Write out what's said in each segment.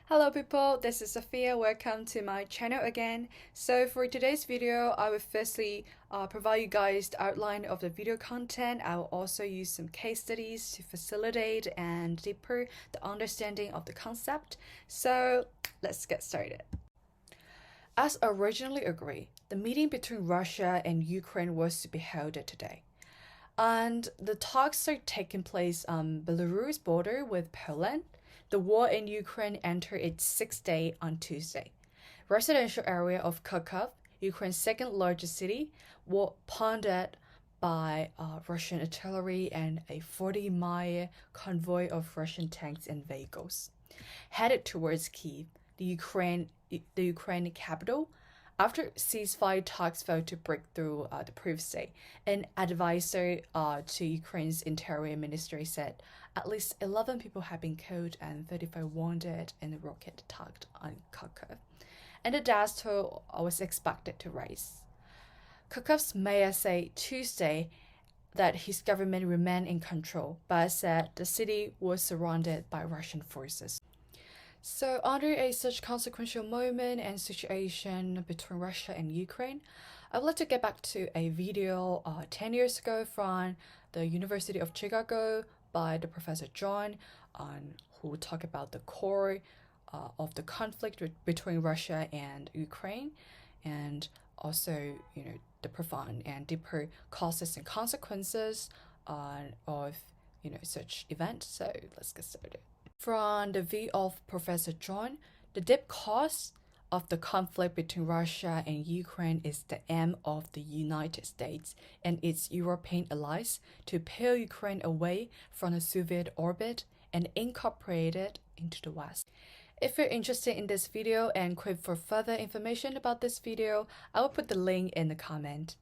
Hello people, this is Sophia. Welcome to my channel again. So for today's video, I will firstly provide you guys the outline of the video content. I will also use some case studies to facilitate and deeper the understanding of the concept. So let's get started. As originally agreed, the meeting between Russia and Ukraine was to be held today. And the talks are taking place on Belarus border with Poland. The war in Ukraine entered its sixth day on Tuesday. Residential area of Kharkov, Ukraine's second largest city, was pounded by Russian artillery and a 40-mile convoy of Russian tanks and vehicles. Headed towards Kyiv, the Ukraine capital, after ceasefire talks failed to break through the previous day, an advisor to Ukraine's interior ministry said at least 11 people have been killed and 35 wounded in the rocket attack on Kharkov, and the death toll was expected to rise. Kharkov's mayor said Tuesday that his government remained in control, but said the city was surrounded by Russian forces. So, under a such consequential moment and situation between Russia and Ukraine, I would like to get back to a video 10 years ago from the University of Chicago by the Professor John, who talked about the core of the conflict between Russia and Ukraine, and also, the profound and deeper causes and consequences of, such events. So, let's get started. From the view of Professor John, the deep cause of the conflict between Russia and Ukraine is the aim of the United States and its European allies to peel Ukraine away from the Soviet orbit and incorporate it into the West. If you're interested in this video and crave for further information about this video, I will put the link in the comment.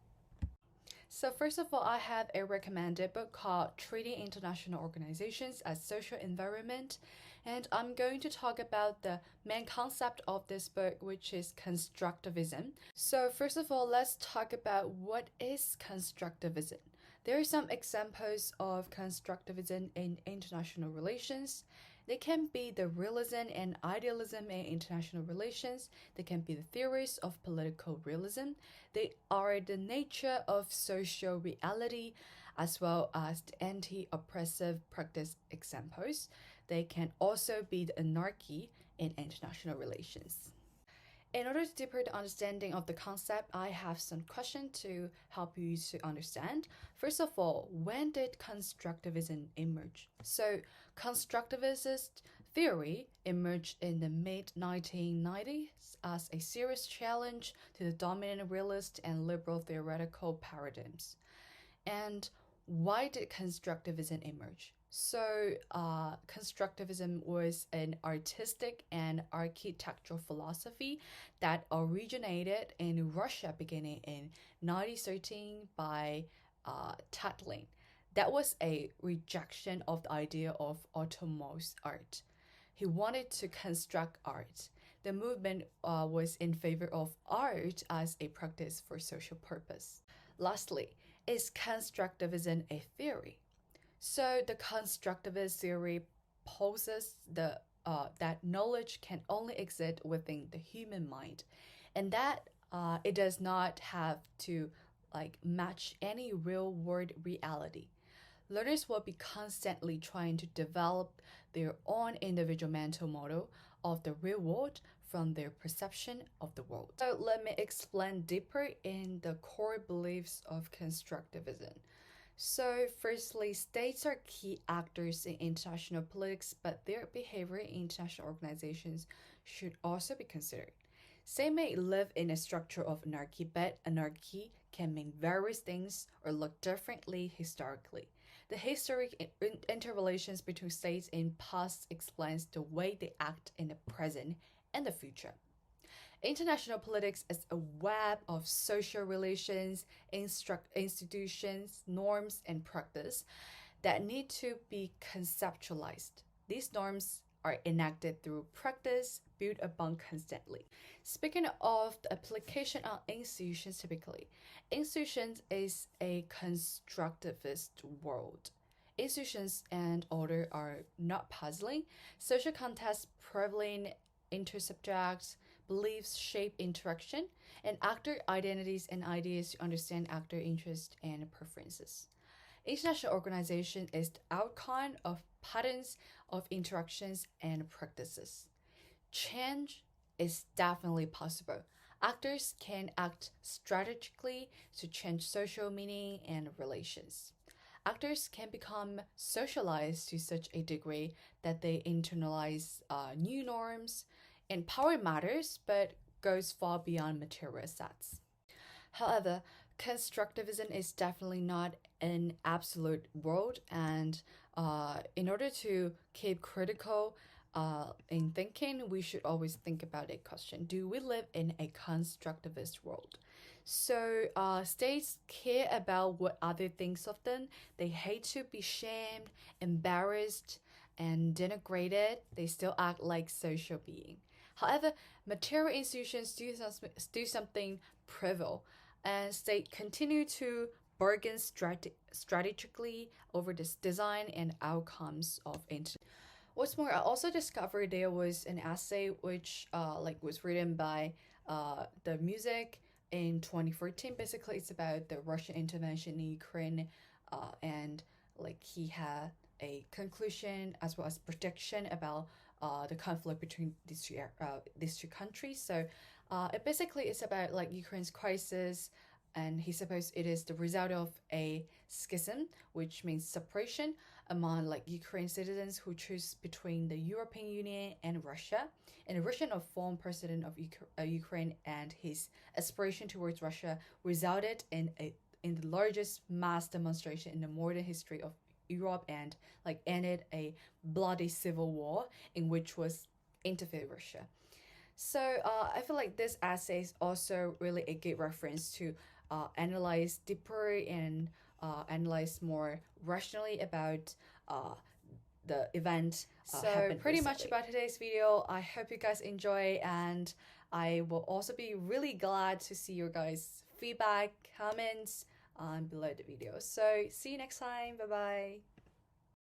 So first of all, I have a recommended book called Treating International Organizations as Social Environment, and I'm going to talk about the main concept of this book, which is constructivism. So first of all, let's talk about what is constructivism. There are some examples of constructivism in international relations. They can be the realism and idealism in international relations. They can be the theories of political realism. They are the nature of social reality, as well as the anti-oppressive practice examples. They can also be the anarchy in international relations. In order to deepen the understanding of the concept, I have some questions to help you to understand. First of all, when did constructivism emerge? So, constructivist theory emerged in the mid-1990s as a serious challenge to the dominant realist and liberal theoretical paradigms. And why did constructivism emerge? So, constructivism was an artistic and architectural philosophy that originated in Russia beginning in 1913 by Tatlin. That was a rejection of the idea of autonomous art. He wanted to construct art. The movement was in favor of art as a practice for social purpose. Lastly, is constructivism a theory? So the constructivist theory poses that knowledge can only exist within the human mind, and that it does not have to match any real world reality. Learners will be constantly trying to develop their own individual mental model of the real world from their perception of the world. So let me explain deeper in the core beliefs of constructivism. So firstly, states are key actors in international politics, but their behavior in international organizations should also be considered. States may live in a structure of anarchy, but anarchy can mean various things or look differently historically. The historic interrelations between states in past explains the way they act in the present and the future. International politics is a web of social relations, institutions, norms, and practice that need to be conceptualized. These norms are enacted through practice, built upon constantly. Speaking of the application on institutions, typically, institutions is a constructivist world. Institutions and order are not puzzling. Social contexts prevalent intersubjects, beliefs shape interaction, and actor identities and ideas to understand actor interests and preferences. International organization is the outcome of patterns of interactions and practices. Change is definitely possible. Actors can act strategically to change social meaning and relations. Actors can become socialized to such a degree that they internalize new norms, and power matters but goes far beyond material sets. However, constructivism is definitely not an absolute world, and in order to keep critical in thinking, we should always think about a question: do we live in a constructivist world? So, states care about what others think of them. They hate to be shamed, embarrassed, and denigrated. They still act like social being. However, material institutions do something trivial, and they continue to bargain strategically over this design and outcomes of internet. What's more, I also discovered there was an essay which was written by the music in 2014. Basically, it's about the Russian intervention in Ukraine, and he had a conclusion as well as prediction about the conflict between these two countries. So it basically is about Ukraine's crisis, and he supposed it is the result of a schism, which means separation among Ukraine citizens who choose between the European Union and Russia. And the Russian of former president of Ukraine and his aspiration towards Russia resulted in the largest mass demonstration in the modern history of Europe, and ended a bloody civil war in which was interfered Russia. So I feel like this essay is also really a good reference to analyze deeper and analyze more rationally about the event. So pretty much about today's video. I hope you guys enjoy, and I will also be really glad to see your guys' feedback, comments below the video. So see you next time. Bye bye.